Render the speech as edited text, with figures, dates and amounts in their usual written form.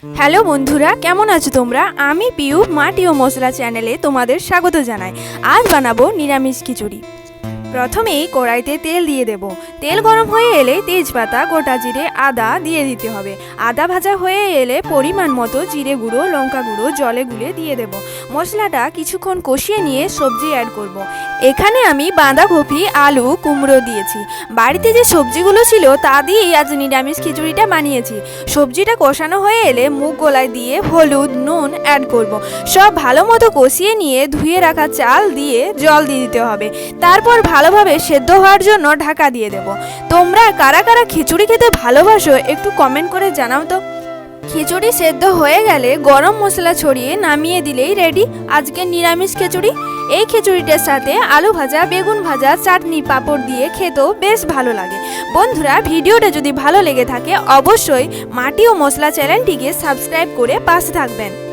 Hello বন্ধুরা, কেমন আছো তোমরা? আমি পিউ মাটি ও মশলা চ্যানেলে তোমাদের স্বাগত জানাই। আজ বানাবো নিরামিষ খিচুড়ি। প্রথমেই কড়াইতে তেল দিয়ে দেব। তেল গরম হয়ে এলে তেজপাতা, গোটা জিরে, আদা দিয়ে দিতে হবে। আদা ভাজা হয়ে এলে পরিমাণ মতো জিরে গুঁড়ো, লঙ্কা গুঁড়ো জলে গুলে দিয়ে দেব। মশলাটা কিছুক্ষণ কষিয়ে নিয়ে সবজি অ্যাড করব। এখানে আমি বাঁধাকপি, আলু, কুমড়ো দিয়েছি। বাড়িতে যে সবজিগুলো ছিল তা দিয়েই আজ নিরামিষ খিচুড়িটা বানিয়েছি। সবজিটা কষানো হয়ে এলে মুগ কলাই দিয়ে হলুদ, নুন অ্যাড করব। সব ভালো মতো কষিয়ে নিয়ে ধুয়ে রাখা চাল দিয়ে জল দিয়ে দিতে হবে। তারপর ভালোভাবে সেদ্ধ হওয়ার জন্য ঢাকা দিয়ে দেব। তোমরা কারা কারা খিচুড়ি খেতে ভালোবাসো একটু কমেন্ট করে জানাও তো। খিচুড়ি সেদ্ধ হয়ে গেলে গরম মশলা ছড়িয়ে নামিয়ে দিলেই রেডি আজকের নিরামিষ খিচুড়ি। এই খিচুড়িটার সাথে আলু ভাজা, বেগুন ভাজা, চাটনি, পাঁপড় দিয়ে খেতেও বেশ ভালো লাগে। বন্ধুরা, ভিডিওটা যদি ভালো লেগে থাকে অবশ্যই মাটি ও মশলা চ্যানেলটিকে সাবস্ক্রাইব করে পাশে থাকবেন।